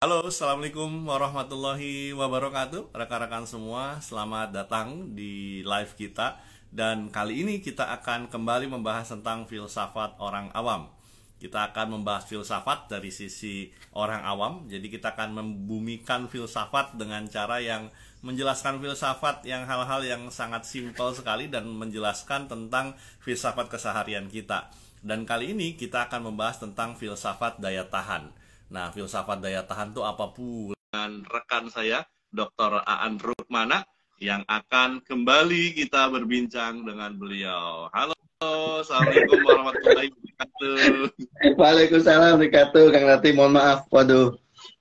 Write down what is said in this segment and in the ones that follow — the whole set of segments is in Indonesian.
Halo, Assalamualaikum warahmatullahi wabarakatuh. Rekan-rekan semua, selamat datang di live kita. Dan kali ini kita akan kembali membahas tentang filsafat orang awam. Kita akan membahas filsafat dari sisi orang awam. Jadi kita akan membumikan filsafat dengan cara yang menjelaskan filsafat yang hal-hal yang sangat simpel sekali dan menjelaskan tentang filsafat keseharian kita. Dan kali ini kita akan membahas tentang filsafat daya tahan. Nah, filsafat daya tahan itu apa pula? Dengan rekan saya, Dr. Aan Rukmana, yang akan kembali kita berbincang dengan beliau. Halo, Assalamualaikum warahmatullahi wabarakatuh. Waalaikumsalam wabarakatuh, Kang Rati. Mohon maaf, waduh.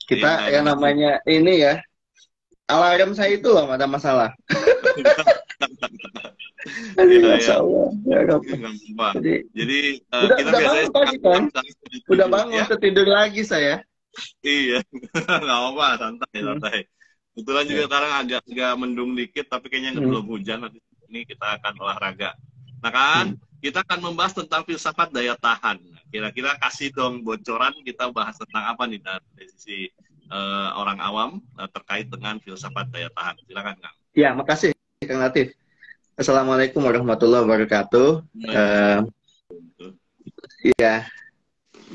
Kita Iya, yang namanya ini ya, alarm saya itu loh ada masalah. Aduh, iya, Masya iya. Allah. Ya, Rob. Nggak apa. Jadi, Jadi kita udah biasanya bangun pagi kan? Udah bangun, ya. tertidur lagi saya. Iya, nggak apa, santai, Hmm. santai. Kebetulan juga Ya. sekarang agak mendung dikit, tapi kayaknya Hmm. belum hujan. Nanti ini kita akan olahraga. Nah kan, Hmm. kita akan membahas tentang filsafat daya tahan. Kira-kira kasih dong bocoran kita bahas tentang apa nih dari sisi orang awam terkait dengan filsafat daya tahan. Silakan, Kang. Ya, makasih, Kang Latif. Assalamualaikum warahmatullahi wabarakatuh. Eh, ya,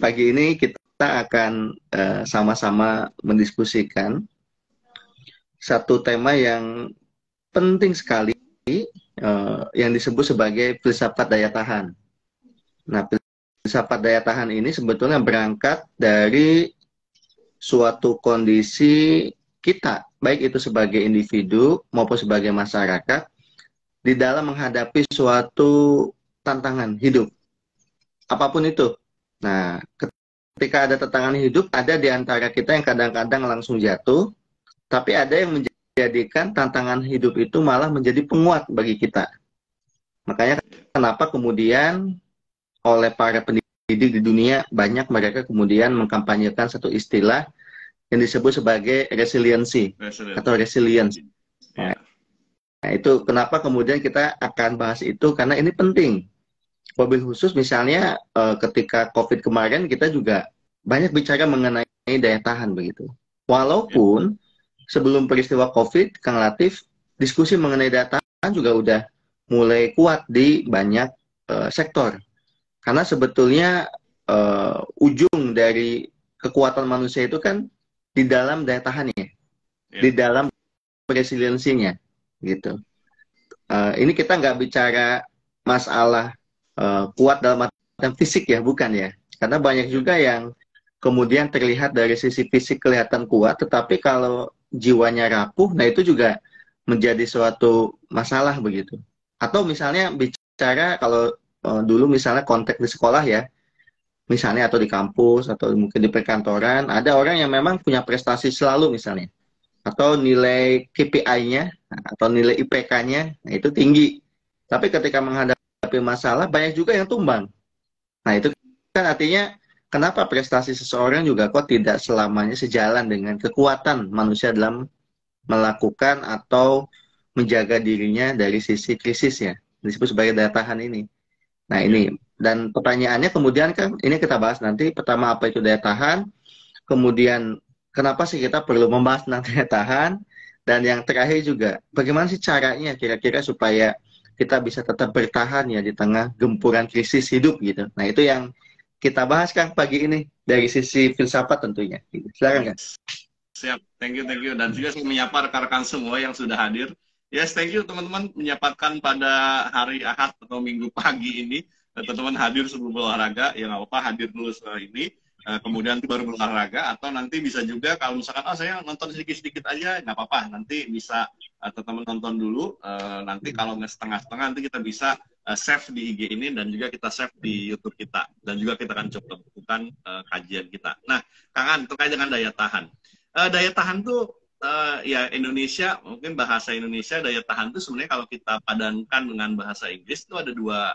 pagi ini kita akan sama-sama mendiskusikan satu tema yang penting sekali, yang disebut sebagai filsafat daya tahan. Nah, filsafat daya tahan ini sebetulnya berangkat dari suatu kondisi kita, baik itu sebagai individu maupun sebagai masyarakat, di dalam menghadapi suatu tantangan hidup, apapun itu. Nah, ketika ada tantangan hidup, ada di antara kita yang kadang-kadang langsung jatuh, tapi ada yang menjadikan tantangan hidup itu malah menjadi penguat bagi kita. Makanya kenapa kemudian oleh para pendidik di dunia banyak mereka kemudian mengkampanyekan satu istilah yang disebut sebagai resiliensi atau resilience. Ya. Nah, itu kenapa kemudian kita akan bahas itu karena ini penting. Wabil khusus misalnya ketika COVID kemarin kita juga banyak bicara mengenai daya tahan begitu. Walaupun sebelum peristiwa COVID, Kang Latif, diskusi mengenai daya tahan juga udah mulai kuat di banyak sektor. Karena sebetulnya ujung dari kekuatan manusia itu kan di dalam daya tahannya, di dalam resiliensinya, gitu. Ini kita nggak bicara masalah kuat dalam artian fisik ya, bukan ya. Karena banyak juga yang kemudian terlihat dari sisi fisik kelihatan kuat, tetapi kalau jiwanya rapuh, nah itu juga menjadi suatu masalah begitu. Atau misalnya bicara kalau dulu misalnya konteks di sekolah ya, misalnya atau di kampus atau mungkin di perkantoran, ada orang yang memang punya prestasi selalu misalnya, atau nilai KPI-nya atau nilai IPK-nya nah itu tinggi. Tapi ketika menghadapi masalah banyak juga yang tumbang. Nah, itu kan artinya kenapa prestasi seseorang juga kok tidak selamanya sejalan dengan kekuatan manusia dalam melakukan atau menjaga dirinya dari sisi krisis ya. Disebut sebagai daya tahan ini. Nah, ini. Dan pertanyaannya kemudian kan, ini kita bahas nanti. Pertama, apa itu daya tahan? Kemudian, kenapa sih kita perlu membahas tentang daya tahan? Dan yang terakhir juga, bagaimana sih caranya kira-kira supaya kita bisa tetap bertahan ya di tengah gempuran krisis hidup gitu. Nah, itu yang kita bahas Kang pagi ini dari sisi filsafat tentunya. Silakan Kang. Siap, thank you, thank you. Dan juga saya menyapa rekan-rekan semua yang sudah hadir. Yes, thank you teman-teman menyempatkan pada hari Ahad atau Minggu pagi ini. Teman-teman hadir sebelum olahraga, ya nggak apa-apa hadir dulu setelah ini. Kemudian baru berolahraga, atau nanti bisa juga kalau misalkan, oh saya nonton sedikit-sedikit aja, nggak apa-apa. Nanti bisa teman-teman nonton dulu. Nanti kalau nggak setengah-setengah, nanti kita bisa save di IG ini dan juga kita save di YouTube kita. Dan juga kita akan coba lakukan kajian kita. Nah, Kang An, terkait dengan daya tahan. Daya tahan tuh ya Indonesia, mungkin bahasa Indonesia daya tahan tuh sebenarnya kalau kita padankan dengan bahasa Inggris itu ada dua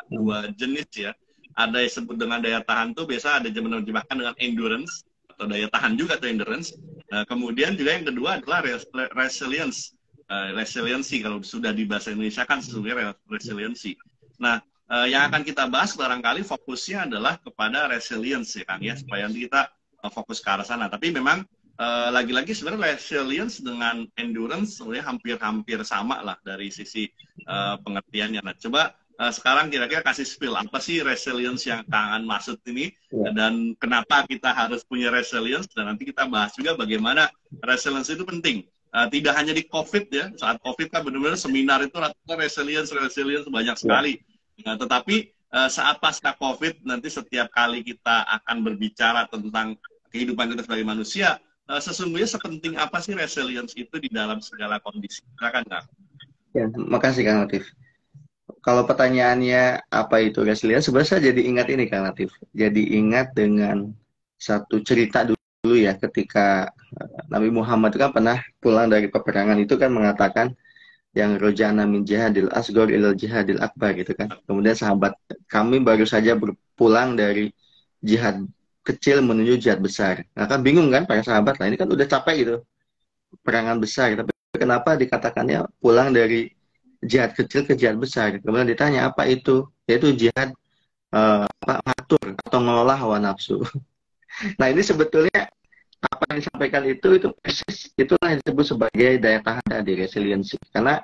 jenis ya. Ada yang disebut dengan daya tahan tuh biasa ada yang menerjemahkan dengan endurance atau daya tahan juga atau endurance. Kemudian juga yang kedua adalah resilience. Resiliency kalau sudah di bahasa Indonesia kan sesungguhnya resiliency. Nah, yang akan kita bahas barangkali fokusnya adalah kepada resilience ya Kang ya, supaya nanti kita fokus ke arah sana. Tapi memang lagi-lagi sebenarnya resilience dengan endurance sebenarnya hampir-hampir sama lah dari sisi pengertiannya. Nah, coba sekarang kira-kira kasih spill apa sih resilience yang Kang maksud ini dan kenapa kita harus punya resilience, dan nanti kita bahas juga bagaimana resilience itu penting. Tidak hanya di COVID ya, saat COVID kan benar-benar seminar itu rata-rata resilience banyak sekali. Nah, tetapi saat pasca COVID nanti setiap kali kita akan berbicara tentang kehidupan kita sebagai manusia, sesungguhnya sepenting apa sih resilience itu di dalam segala kondisi? Silakan, Kang. Ya, makasih Kang Latif. Kalau pertanyaannya apa itu resilience, sebenarnya saya jadi ingat ini Kang Latif. Jadi ingat dengan satu cerita dulu ya, ketika Nabi Muhammad itu kan pernah pulang dari peperangan itu kan mengatakan yang rojana min jihadil asgor ilal jihadil akbar gitu kan. Kemudian sahabat kami baru saja berpulang dari jihad kecil menuju jihad besar. Nah kan bingung kan para sahabat lah, ini kan udah capek gitu perangan besar, tapi kenapa dikatakannya pulang dari jihad kecil ke jihad besar? Kemudian ditanya apa itu? Yaitu jihad ngatur atau ngelola hawa nafsu. Nah ini sebetulnya apa yang disampaikan itu persis itulah yang disebut sebagai daya tahan tadi, resiliensi. Karena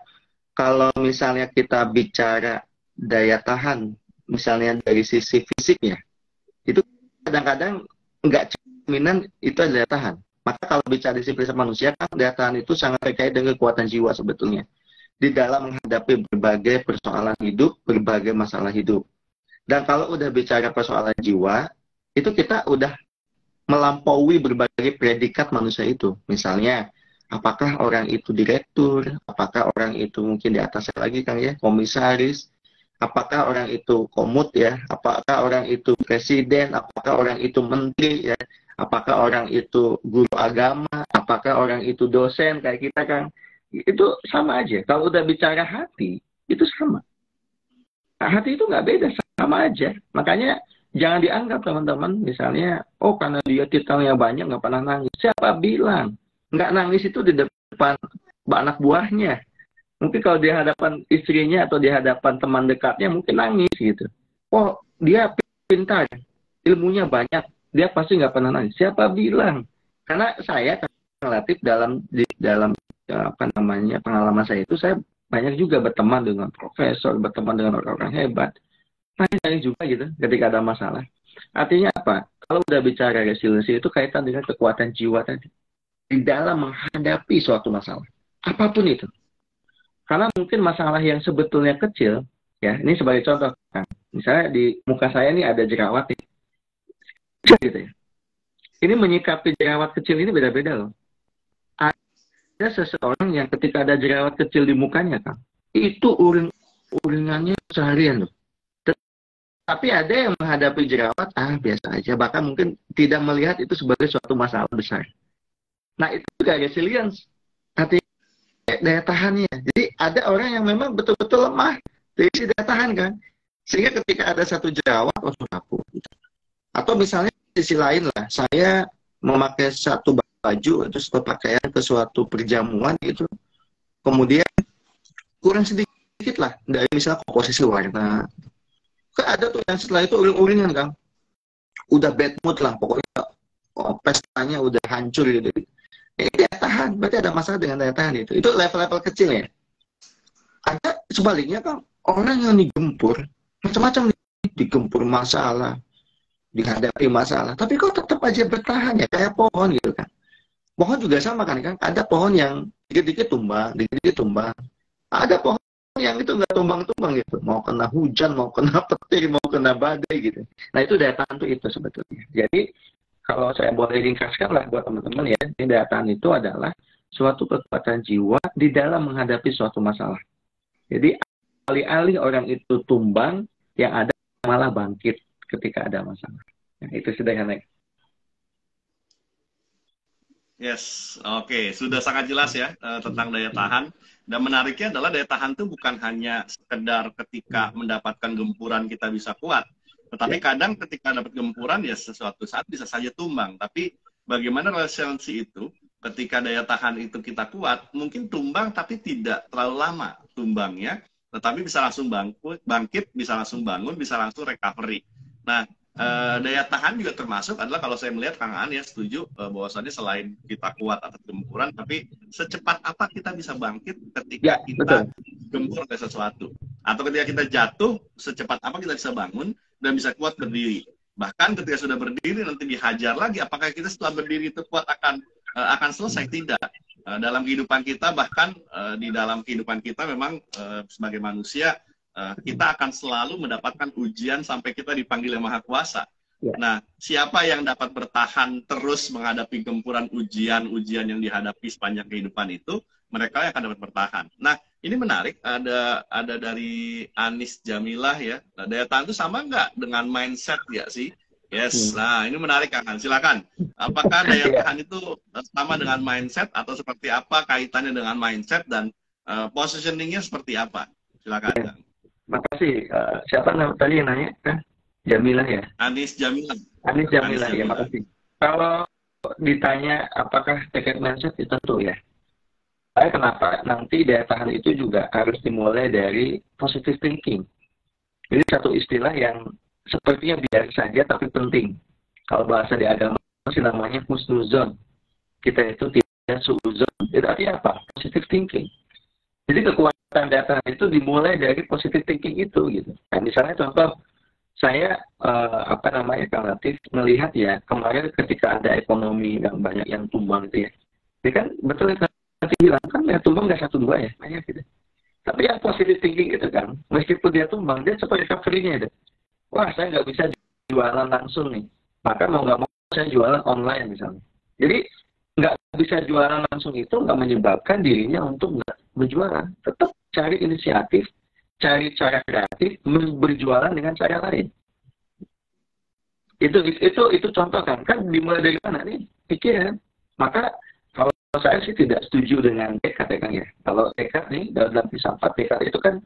kalau misalnya kita bicara daya tahan, misalnya dari sisi fisiknya, itu kadang-kadang nggak cerminan itu adalah daya tahan. Maka kalau bicara disiplin manusia kan daya tahan itu sangat terkait dengan kekuatan jiwa sebetulnya di dalam menghadapi berbagai persoalan hidup, berbagai masalah hidup. Dan kalau udah bicara persoalan jiwa, itu kita udah melampaui berbagai predikat manusia itu. Misalnya, apakah orang itu direktur, apakah orang itu mungkin di atasnya lagi Kang ya, komisaris, apakah orang itu komut ya, apakah orang itu presiden, apakah orang itu menteri ya, apakah orang itu guru agama, apakah orang itu dosen kayak kita Kang. Itu sama aja. Kalau udah bicara hati, itu sama. Nah, hati itu nggak beda, sama aja. Makanya jangan dianggap teman-teman, misalnya, oh karena dia titelnya banyak nggak pernah nangis. Siapa bilang? Nggak nangis itu di depan anak buahnya. Mungkin kalau di hadapan istrinya atau di hadapan teman dekatnya mungkin nangis gitu. Oh dia pintar, ilmunya banyak, dia pasti nggak pernah nangis. Siapa bilang? Karena saya relatif dalam apa namanya pengalaman saya itu, saya banyak juga berteman dengan profesor, berteman dengan orang-orang hebat. Nangis juga gitu ketika ada masalah. Artinya apa? Kalau udah bicara resiliensi itu kaitan dengan kekuatan jiwa tadi di dalam menghadapi suatu masalah, apapun itu. Karena mungkin masalah yang sebetulnya kecil, ya ini sebagai contoh, kan? Misalnya di muka saya ini ada jerawat, nih. Gitu ya. Ini menyikapi jerawat kecil ini beda-beda loh. Ada seseorang yang ketika ada jerawat kecil di mukanya, kan, itu uringannya seharian loh. Tapi ada yang menghadapi jerawat, biasa aja. Bahkan mungkin tidak melihat itu sebagai suatu masalah besar. Nah, itu juga resilience. Artinya daya tahannya. Jadi ada orang yang memang betul-betul lemah dari sisi daya tahan kan. Sehingga ketika ada satu jerawat, langsung rapuh. Atau misalnya di sisi lain lah, saya memakai satu baju atau satu pakaian ke suatu perjamuan gitu. Kemudian kurang sedikit lah dari misalnya komposisi warna. Ada tuh yang setelah itu uring-uringan Kang, udah bad mood lah pokoknya, pestanya udah hancur gitu. Daya tahan, berarti ada masalah dengan daya tahan itu level-level kecil ya. Ada sebaliknya Kang, orang yang digempur macam-macam, digempur masalah, dihadapi masalah, tapi kok tetap aja bertahan ya, kayak pohon gitu kan. Pohon juga sama kan, ada pohon yang dikit-dikit tumbang, ada pohon yang itu nggak tumbang-tumbang gitu, mau kena hujan, mau kena petir, mau kena badai gitu. Nah itu daya tahan itu sebetulnya. Jadi kalau saya boleh ringkaskan lah buat teman-teman ya, ini daya tahan itu adalah suatu kekuatan jiwa di dalam menghadapi suatu masalah. Jadi alih-alih orang itu tumbang, yang ada malah bangkit ketika ada masalah. Nah, itu sederhana. Yes, oke. Sudah sangat jelas ya tentang daya tahan. Dan menariknya adalah daya tahan itu bukan hanya sekedar ketika mendapatkan gempuran kita bisa kuat. Tetapi kadang ketika dapat gempuran ya sesuatu saat bisa saja tumbang. Tapi bagaimana resiliensi itu ketika daya tahan itu kita kuat, mungkin tumbang tapi tidak terlalu lama tumbangnya, tetapi bisa langsung bangkit, bisa langsung bangun, bisa langsung recovery. Nah, daya tahan juga termasuk adalah kalau saya melihat Kang Aan ya setuju bahwasannya selain kita kuat atas gempuran, tapi secepat apa kita bisa bangkit ketika Ya, kita betul. gempur ke sesuatu, atau ketika kita jatuh secepat apa kita bisa bangun dan bisa kuat berdiri. Bahkan ketika sudah berdiri nanti dihajar lagi, apakah kita setelah berdiri itu kuat akan selesai? Tidak. Dalam kehidupan kita, bahkan di dalam kehidupan kita memang sebagai manusia kita akan selalu mendapatkan ujian sampai kita dipanggil Yang Maha Kuasa. Ya. Nah, siapa yang dapat bertahan terus menghadapi gempuran ujian-ujian yang dihadapi sepanjang kehidupan itu, mereka yang akan dapat bertahan. Nah, ini menarik, ada dari Anis Jamilah ya. Nah, daya tahan itu sama nggak dengan mindset ya sih? Yes, nah ini menarik Kang. Silakan. Apakah daya tahan itu sama dengan mindset atau seperti apa kaitannya dengan mindset dan positioningnya seperti apa? Silakan Kang. Makasih. Siapa tadi yang nanya? Jamilah ya? Anis Jamilah. Anis Jamilah, ya, makasih. Kalau ditanya apakah tekad mindset, itu tentu ya. Saya kenapa? Nanti daya tahan itu juga harus dimulai dari positive thinking. Jadi satu istilah yang sepertinya biasa saja tapi penting. Kalau bahasa di agama masih namanya husnuzon. Kita itu tidak suuzon. Itu artinya apa? Positive thinking. Jadi kekuatan data itu dimulai dari positive thinking itu gitu. Nah, misalnya contoh saya Kang Latif melihat ya kemarin ketika ada ekonomi yang banyak yang tumbang itu ya. Ini kan betul yang nanti bilang kan ya tumbang nggak 1-2 ya banyak gitu. Tapi yang positive thinking itu kan meskipun dia tumbang dia seperti recovery-nya itu. Wah saya nggak bisa jualan langsung nih. Maka mau nggak mau saya jualan online misalnya. Jadi nggak bisa jualan langsung itu nggak menyebabkan dirinya untuk nggak berjualan. Tetap cari inisiatif, cari cara kreatif, berjualan dengan cara lain. Itu contoh kan dimulai dari mana nih? Pikiran. Maka kalau saya sih tidak setuju dengan tekad ya Kang ya. Kalau tekad nih dalam filsafat tekad itu kan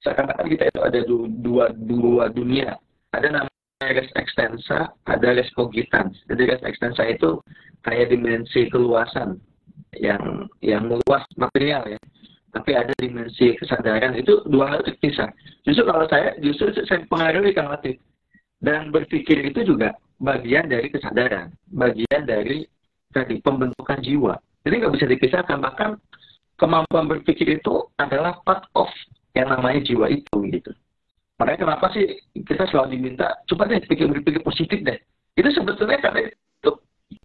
seakan-akan kita itu ada dua dunia. Ada namanya res extensa, ada res cogitans. Jadi res extensa itu kayak dimensi keluasan yang meluas material ya. Tapi ada dimensi kesadaran, itu dua hal terpisah. Justru saya pengaruhi Kang Latif. Dan berpikir itu juga bagian dari kesadaran, bagian dari tadi pembentukan jiwa. Jadi nggak bisa dipisahkan. Bahkan kemampuan berpikir itu adalah part of yang namanya jiwa itu gitu. Makanya kenapa sih kita selalu diminta coba deh berpikir positif deh. Itu sebetulnya karena itu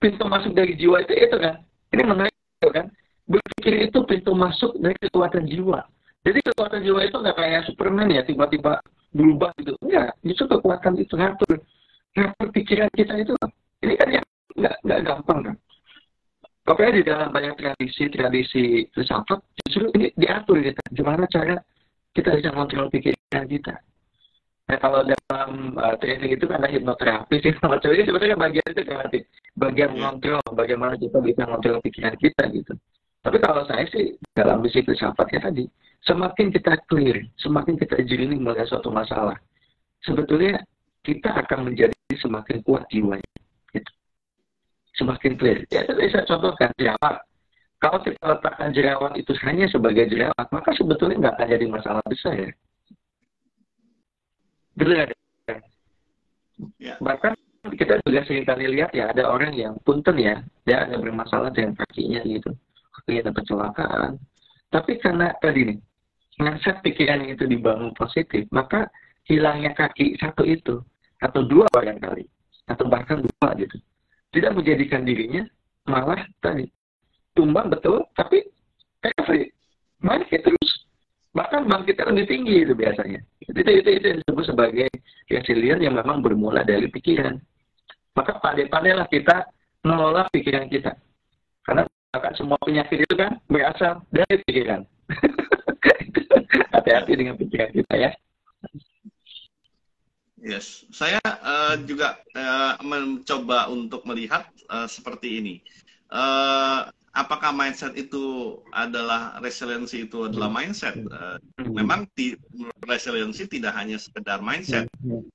pintu masuk dari jiwa itu kan. Ini menarik kan. Berpikir itu pintu masuk dari kekuatan jiwa. Jadi kekuatan jiwa itu nggak kayak Superman ya tiba-tiba berubah gitu. Enggak, justru kekuatan itu ngatur pikiran kita itu. Ini kan yang nggak gampang kan. Pokoknya di dalam banyak tradisi filsafat justru ini diatur kita. Gimana cara kita bisa mengontrol pikiran kita. Nah, kalau dalam training itu kan ada hipnoterapi, itu sebenarnya bagian itu kreatif, bagian mengontrol, bagaimana kita bisa mengontrol pikiran kita gitu. Tapi kalau saya sih dalam misi filsafatnya tadi, semakin kita clear, semakin kita jernih melihat suatu masalah, sebetulnya kita akan menjadi semakin kuat jiwanya. Gitu. Semakin clear. Ya, saya contohkan jerawat. Kalau kita letakkan jerawat itu hanya sebagai jerawat, maka sebetulnya nggak akan jadi masalah besar ya. Betul ya. Bahkan kita juga sering kali lihat ya ada orang yang punten ya, dia ada bermasalah dengan kakinya gitu, kakinya ada kecelakaan. Tapi karena tadi nih, mindset pikiran itu dibangun positif, maka hilangnya kaki satu itu atau dua barangkali, atau bahkan dua gitu, tidak menjadikan dirinya malah tadi tumbang betul, tapi recovery, bangkit terus, bahkan bangkitnya lebih tinggi itu biasanya. Itu yang disebut sebagai resilient yang memang bermula dari pikiran. Maka pandai-pandailah kita mengelola pikiran kita, karena bahkan semua penyakit itu kan berasal dari pikiran. Hati-hati dengan pikiran kita ya. Yes, saya juga mencoba untuk melihat seperti ini. Apakah mindset itu adalah resiliensi itu adalah mindset? Memang resiliensi tidak hanya sekedar mindset,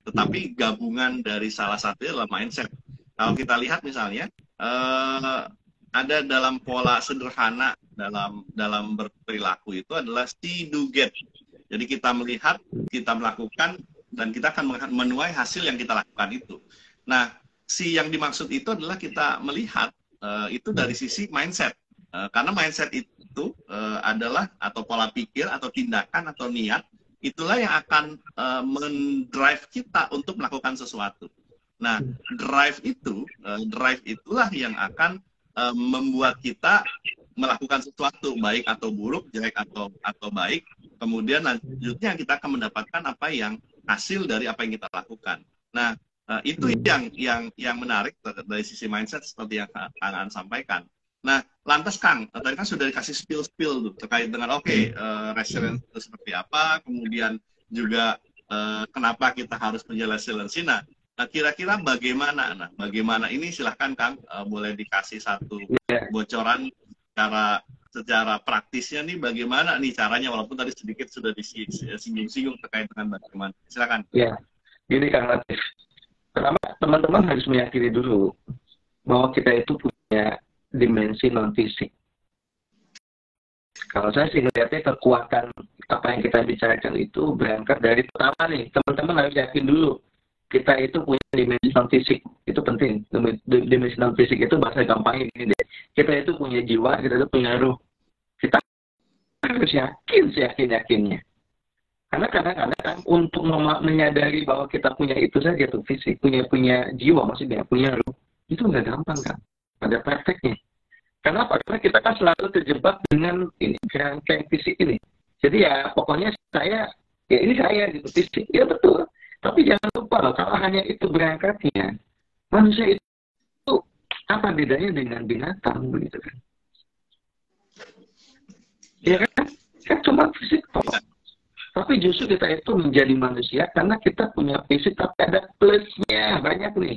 tetapi gabungan dari salah satu adalah mindset. Kalau kita lihat misalnya ada dalam pola sederhana dalam berperilaku itu adalah see do get. Jadi kita melihat, kita melakukan dan kita akan menuai hasil yang kita lakukan itu. Nah, yang dimaksud itu adalah kita melihat itu dari sisi mindset. Karena mindset itu adalah atau pola pikir atau tindakan atau niat, itulah yang akan mendrive kita untuk melakukan sesuatu. Nah, drive itulah yang akan membuat kita melakukan sesuatu, baik atau buruk, jelek atau baik. Kemudian lanjutnya kita akan mendapatkan apa yang hasil dari apa yang kita lakukan. Nah, itu yang menarik dari sisi mindset seperti yang Kang Aan sampaikan. Nah, lantas Kang, tadi kan sudah dikasih spill terkait dengan resilience itu seperti apa, kemudian juga kenapa kita harus punya resilience. Nah, kira-kira bagaimana? Bagaimana ini silahkan Kang, boleh dikasih satu bocoran secara praktisnya nih bagaimana nih caranya, walaupun tadi sedikit sudah disinggung-singgung terkait dengan bagaimana. Silakan. Ya, gini Kang Latif. Pertama, teman-teman harus meyakini dulu bahwa kita itu punya dimensi non fisik. Kalau saya sih melihatnya kekuatan apa yang kita bicarakan itu berangkat dari pertama nih, teman-teman harus yakin dulu kita itu punya dimensi non fisik, itu penting. Dimensi non fisik itu bahasa gampangnya gini deh. Kita itu punya jiwa, kita itu punya ruh. Kita harus yakinnya. Karena kadang-kadang untuk menyadari bahwa kita punya itu saja tuh fisik, punya jiwa maksudnya, punya ruh, itu nggak gampang kan? Ada prakteknya. Kenapa? Karena kita kan selalu terjebak dengan ini kerangka fisik ini. Jadi ya pokoknya ini saya gitu fisik, ya betul. Tapi jangan lupa loh, kalau hanya itu berangkatnya, manusia itu apa bedanya dengan binatang begitu kan? Ya kan? Kan cuma fisik kok. Tapi justru kita itu menjadi manusia karena kita punya fisik tapi ada plusnya banyak nih.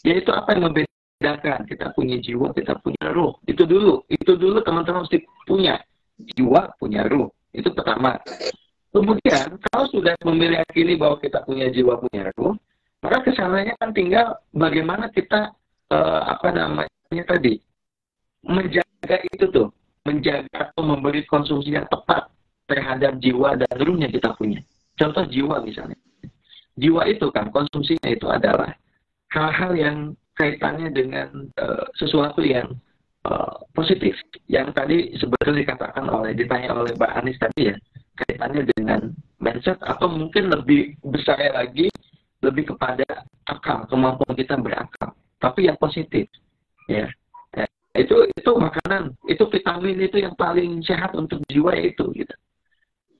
Yaitu apa yang membedakan? Kita punya jiwa, kita punya ruh. Itu dulu teman-teman mesti punya jiwa, punya ruh. Itu pertama. Kemudian kalau sudah meyakini bahwa kita punya jiwa, punya ruh, maka kesananya kan tinggal bagaimana kita menjaga itu tuh, menjaga atau memberi konsumsi yang tepat terhadap jiwa dan ruhnya kita punya. Contoh jiwa misalnya. Jiwa itu kan konsumsinya itu adalah hal-hal yang kaitannya dengan sesuatu yang positif. Yang tadi sebetulnya ditanya oleh Mbak Anis tadi ya, kaitannya dengan mindset atau mungkin lebih besar lagi, lebih kepada akal, kemampuan kita berakal. Tapi yang positif. Ya. Itu makanan, itu vitamin itu yang paling sehat untuk jiwa itu gitu.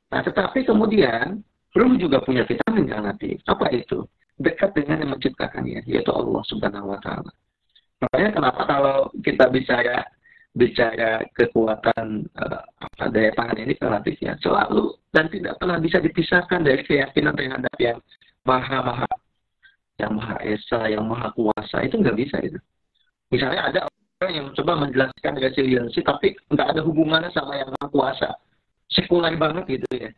Nah, tetapi kemudian ruh juga punya vitamin yang nanti. Apa itu? Dekat dengan yang menciptakannya, yaitu Allah Subhanahu wa Ta'ala. Makanya kenapa kalau kita bicara kekuatan daya tahan ini relatifnya selalu dan tidak pernah bisa dipisahkan dari keyakinan terhadap yang maha esa, yang maha kuasa. Itu nggak bisa itu. Misalnya ada orang yang coba menjelaskan resiliensi tapi nggak ada hubungannya sama yang maha kuasa. Sekuler banget gitu ya.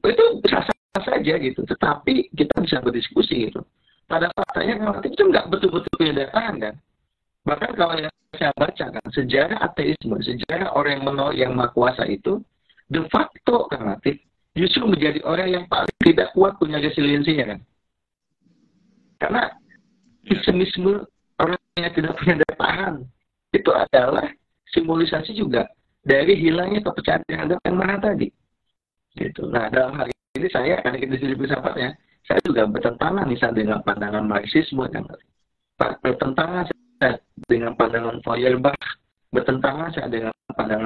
Itu sah-sah saja gitu. Tetapi kita bisa berdiskusi gitu. Pada faktanya relatif itu nggak betul-betul punya daya tahan kan. Bahkan kalau yang saya baca kan, sejarah ateisme, sejarah orang yang menolak yang maha kuasa itu, de facto relatif justru menjadi orang yang paling tidak kuat punya resiliensinya kan. Karena pesimisme, orang yang tidak punya daya tahan, itu adalah simbolisasi juga dari hilangnya kepercayaan terhadap yang maha tadi. Gitu. Nah, dalam hal ini saya, karena kita disini filsafatnya, saya juga bertentangan misalnya dengan pandangan Marxisme kan. Bertentangan dengan pandangan Feuerbach, bertentangan dengan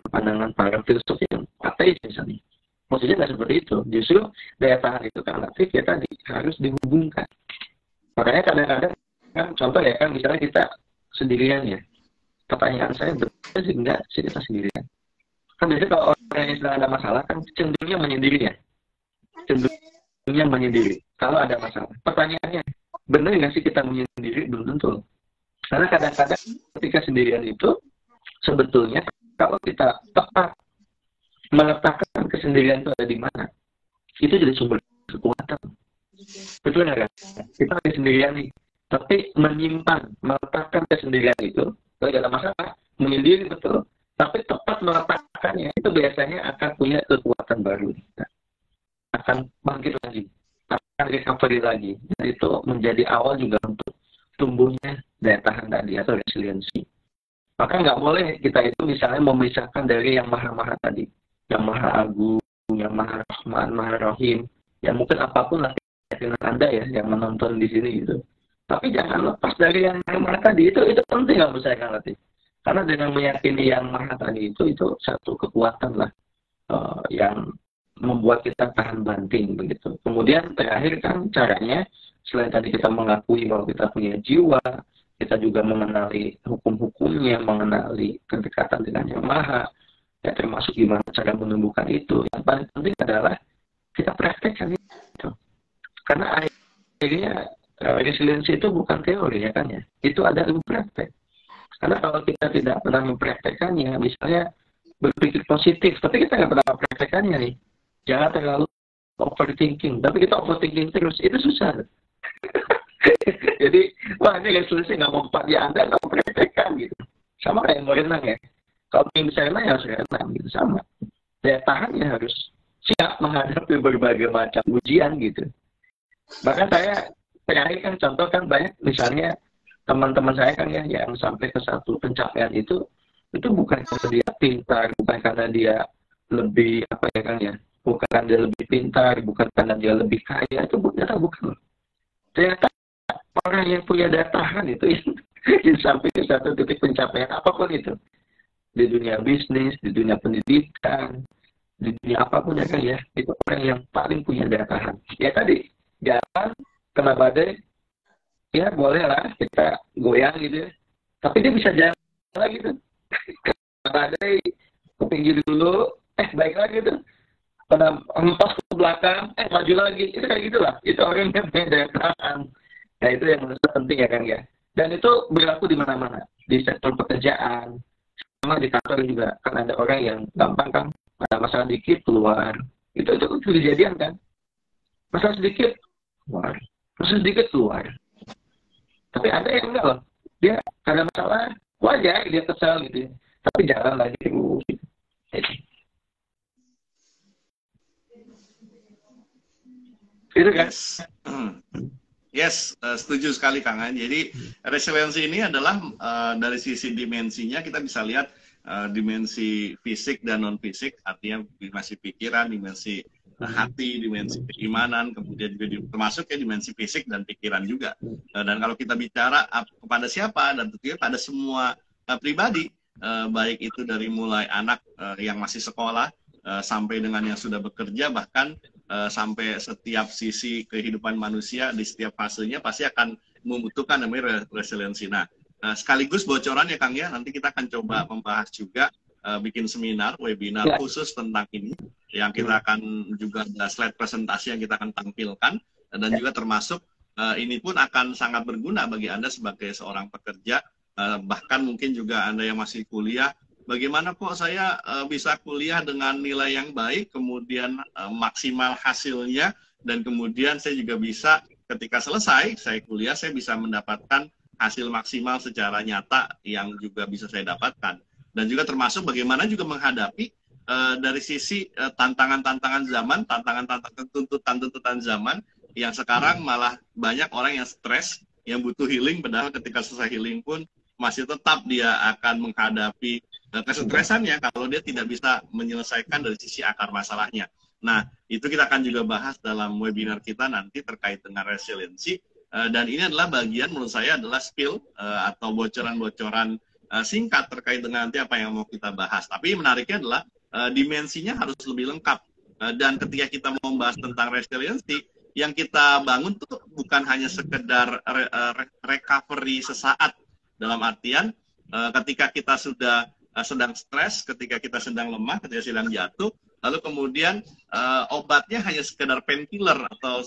pandangan para filsuf yang ateis misalnya. Maksudnya nggak seperti itu. Justru daya tahan itu relatif ya tadi harus dihubungkan. Makanya kadang-kadang kan contoh ya kan misalnya kita sendirian ya. Pertanyaan saya betul sih enggak sih kita sendirian. Kan biasanya kalau orang yang sedang ada masalah kan cenderungnya menyendiri ya. Cenderungnya menyendiri. Kalau ada masalah. Pertanyaannya, benar nggak sih kita menyendiri? Belum tentu. Karena kadang-kadang ketika sendirian itu, sebetulnya kalau kita tepat meletakkan kesendirian itu ada di mana, itu jadi sumber kekuatan. Betul nggak kan? Kita lagi sendirian nih, tapi menyimpan, meletakkan kesendirian itu, kalau ada masalah, menyendiri betul, tapi tepat meletakkannya, itu biasanya akan punya kekuatan baru. Akan bangkit lagi. recovery lagi. Dan itu menjadi awal juga untuk tumbuhnya daya tahan tadi atau resiliensi. Maka nggak boleh kita itu misalnya memisahkan dari yang maha-maha tadi, yang maha agung, yang maha rahman, maha rahim, ya mungkin apapun lah keyakinan Anda ya yang menonton di sini gitu. Tapi jangan lepas dari yang maha tadi, itu penting kalau saya kan latih. Karena dengan meyakini yang maha tadi itu satu kekuatan lah yang membuat kita tahan banting begitu. Kemudian terakhir kan caranya selain tadi kita mengakui bahwa kita punya jiwa, kita juga mengenali hukum-hukumnya, mengenali kedekatan dengan yang maha, ya termasuk gimana cara menumbuhkan itu. Yang paling penting adalah kita praktekkan itu. Karena akhirnya resiliensi itu bukan teori ya kan ya, itu ada ilmu praktek. Karena kalau kita tidak pernah mempraktekannya, misalnya berpikir positif, tapi kita nggak pernah mempraktekannya nih, jangan terlalu overthinking, tapi kita overthinking terus, itu susah. Jadi, wah ini resolusi nggak mau pakai Anda, nggak mau praktekkan gitu. Sama kayak mau renang ya. Kalau ingin bisa renang ya harus renang gitu, sama. Daya tahannya harus siap menghadapi berbagai macam ujian gitu. Bahkan saya terakhir kan contoh kan banyak misalnya teman-teman saya kan ya yang sampai ke satu pencapaian itu bukan karena dia pintar, bukan karena dia lebih apa ya kan ya, bukan karena dia lebih pintar, bukan karena dia lebih kaya, itu bukan. Ternyata orang yang punya daya tahan itu yang sampai ke satu titik pencapaian apapun itu, di dunia bisnis, di dunia pendidikan, di dunia apapun ya kan ya, itu orang yang paling punya daya tahan. Ya tadi jalan kena badai, ya boleh lah kita goyang gitu ya, tapi dia bisa jalan lagi tuh. Kena badai ke pinggir dulu, baik lagi tuh. Kena hempas ke belakang, maju lagi. Itu kayak gitulah. Itu orang yang punya daya tahan. Nah itu yang menurut saya penting ya Kang ya. Dan itu berlaku di mana-mana. Di sektor pekerjaan, sama di kantor juga. Kan ada orang yang gampang kan, ada masalah dikit keluar. Itu kejadian kan. Masalah sedikit keluar. Masalah sedikit keluar. Tapi ada yang enggak loh. Dia ada masalah, wajar dia kesal gitu ya. Tapi jalan lagi terus. Itu kan? Yes, setuju sekali Kang An. Jadi resiliensi ini adalah dari sisi dimensinya kita bisa lihat dimensi fisik dan non fisik, artinya dimensi pikiran, dimensi hati, dimensi keimanan, kemudian juga termasuk ya dimensi fisik dan pikiran juga. Dan kalau kita bicara kepada siapa, dan tentunya pada semua pribadi, baik itu dari mulai anak yang masih sekolah sampai dengan yang sudah bekerja, bahkan sampai setiap sisi kehidupan manusia di setiap fasenya pasti akan membutuhkan namanya resiliensi. Nah, sekaligus bocoran ya Kang ya, nanti kita akan coba membahas juga bikin seminar, webinar khusus tentang ini, yang kita akan juga ada slide presentasi yang kita akan tampilkan, dan juga termasuk ini pun akan sangat berguna bagi Anda sebagai seorang pekerja, bahkan mungkin juga Anda yang masih kuliah, bagaimana kok saya bisa kuliah dengan nilai yang baik, kemudian maksimal hasilnya, dan kemudian saya juga bisa ketika selesai saya kuliah, saya bisa mendapatkan hasil maksimal secara nyata yang juga bisa saya dapatkan. Dan juga termasuk bagaimana juga menghadapi dari sisi tantangan-tantangan zaman, tantangan-tantangan tuntutan-tuntutan zaman, yang sekarang malah banyak orang yang stres, yang butuh healing, padahal ketika selesai healing pun masih tetap dia akan menghadapi kesetresannya kalau dia tidak bisa menyelesaikan dari sisi akar masalahnya. Nah, itu kita akan juga bahas dalam webinar kita nanti terkait dengan resiliensi, dan ini adalah bagian menurut saya adalah spill atau bocoran-bocoran singkat terkait dengan nanti apa yang mau kita bahas. Tapi menariknya adalah dimensinya harus lebih lengkap, dan ketika kita mau membahas tentang resiliensi, yang kita bangun itu bukan hanya sekedar recovery sesaat, dalam artian ketika kita sudah sedang stres, ketika kita sedang lemah, ketika sedang jatuh, lalu kemudian obatnya hanya sekedar painkiller atau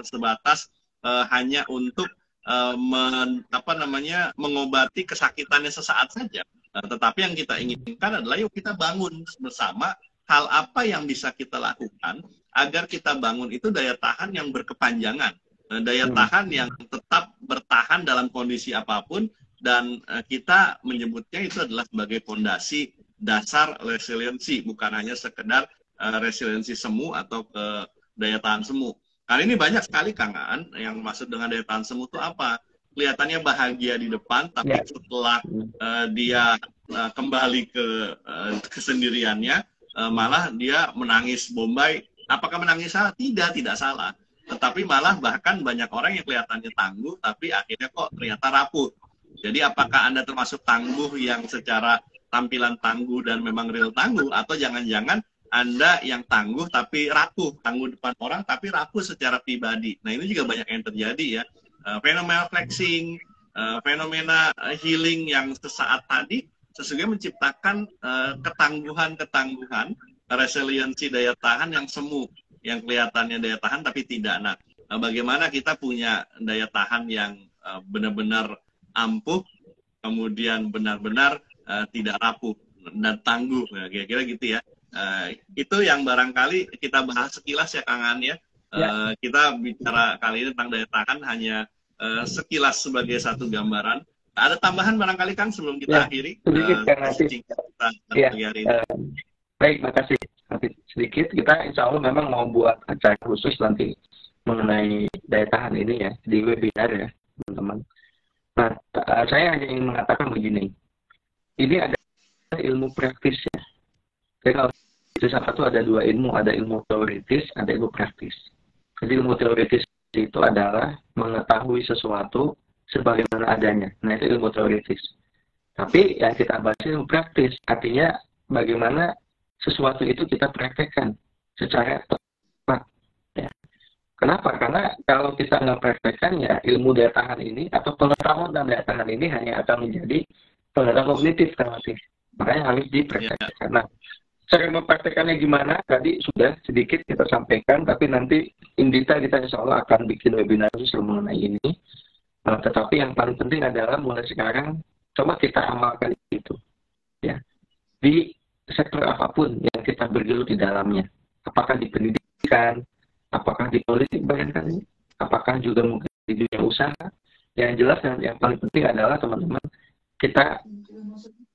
sebatas hanya untuk mengobati kesakitannya sesaat saja. Tetapi yang kita inginkan adalah yuk kita bangun bersama hal apa yang bisa kita lakukan agar kita bangun itu daya tahan yang berkepanjangan, daya tahan yang tetap bertahan dalam kondisi apapun, dan kita menyebutnya itu adalah sebagai fondasi dasar resiliensi, bukan hanya sekedar resiliensi semu atau ke daya tahan semu. Kali ini banyak sekali Kang Aan yang maksud dengan daya tahan semu itu apa? Kelihatannya bahagia di depan, tapi Ya. setelah dia kembali ke kesendiriannya, malah dia menangis bombay. Apakah menangis salah? Tidak, tidak salah. Tetapi malah bahkan banyak orang yang kelihatannya tangguh, tapi akhirnya kok ternyata rapuh. Jadi apakah Anda termasuk tangguh yang secara tampilan tangguh dan memang real tangguh, atau jangan-jangan Anda yang tangguh tapi rapuh, tangguh depan orang tapi rapuh secara pribadi. Nah ini juga banyak yang terjadi ya. Fenomena flexing, fenomena healing yang sesaat tadi sesungguhnya menciptakan ketangguhan-ketangguhan, resiliensi daya tahan yang semu, yang kelihatannya daya tahan tapi tidak. Nah, bagaimana kita punya daya tahan yang benar-benar ampuh, kemudian benar-benar tidak rapuh dan tangguh, nah, kira-kira gitu ya. Itu yang barangkali kita bahas sekilas ya Kang Aan ya. Kita bicara kali ini tentang daya tahan hanya sekilas sebagai satu gambaran. Ada tambahan barangkali Kang sebelum kita akhiri? Sedikit baik, makasih. Nanti sedikit kita insya Allah memang mau buat acara khusus nanti mengenai daya tahan ini ya di webinar ya teman-teman. Nah, saya hanya ingin mengatakan begini, ini ada ilmu praktis ya. Jadi kalau di filsafat itu ada dua ilmu, ada ilmu teoritis, ada ilmu praktis. Jadi ilmu teoritis itu adalah mengetahui sesuatu sebagaimana adanya. Nah itu ilmu teoritis. Tapi yang kita bahas ilmu praktis, artinya bagaimana sesuatu itu kita praktekkan secara tepat. Ya. Kenapa? Karena kalau kita nggak praktekkan ya ilmu daya tahan ini atau pengetahuan dan daya tahan ini hanya akan menjadi pengetahuan kognitif relatif. Makanya harus dipraktekkan. Nah, cara mempraktekannya gimana? Tadi sudah sedikit kita sampaikan, tapi nanti Indita kita insya Allah akan bikin webinar khusus mengenai ini. Tetapi yang paling penting adalah mulai sekarang coba kita amalkan itu, ya di sektor apapun yang kita bergelut di dalamnya. Apakah di pendidikan, apakah di politik barangkali, apakah juga mungkin di dunia usaha. Yang jelas dan yang paling penting adalah teman-teman kita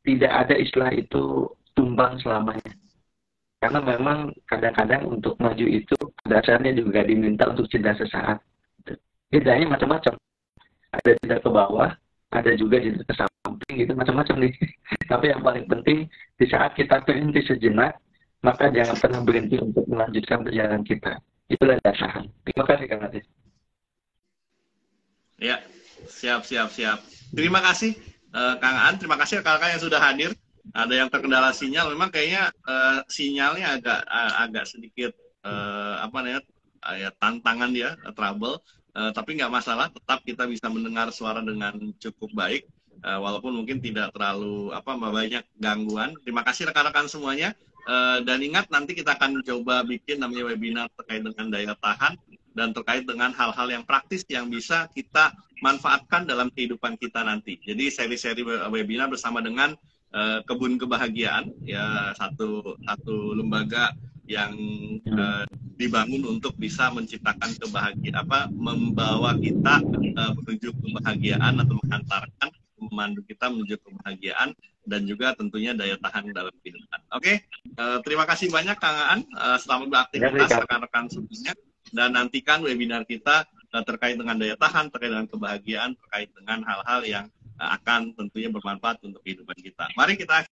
tidak ada istilah itu tumbang selamanya. Karena memang kadang-kadang untuk maju itu dasarnya juga diminta untuk jeda sesaat. Jedanya macam-macam. Ada jeda ke bawah, ada juga jeda ke samping, gitu macam-macam nih. Tapi yang paling penting di saat kita berhenti sejenak, maka jangan pernah berhenti untuk melanjutkan perjalanan kita. Itulah dasar. Terima kasih Kang Aziz. Ya, siap. Terima kasih Kang Aan, terima kasih kakak yang sudah hadir. Ada yang terkendala sinyal, memang kayaknya sinyalnya agak sedikit tantangan ya, trouble. Tapi nggak masalah, tetap kita bisa mendengar suara dengan cukup baik, walaupun mungkin tidak terlalu banyak gangguan. Terima kasih rekan-rekan semuanya, dan ingat nanti kita akan coba bikin namanya webinar terkait dengan daya tahan dan terkait dengan hal-hal yang praktis yang bisa kita manfaatkan dalam kehidupan kita nanti. Jadi seri-seri webinar bersama dengan Kebun Kebahagiaan, ya satu lembaga yang dibangun untuk bisa menciptakan kebahagiaan, membawa kita menuju kebahagiaan atau menghantarkan, memandu kita menuju kebahagiaan dan juga tentunya daya tahan dalam kehidupan. Oke, terima kasih banyak Kang Aan, selamat beraktivitas rekan-rekan semuanya, dan nantikan webinar kita terkait dengan daya tahan, terkait dengan kebahagiaan, terkait dengan hal-hal yang akan tentunya bermanfaat untuk kehidupan kita. Mari kita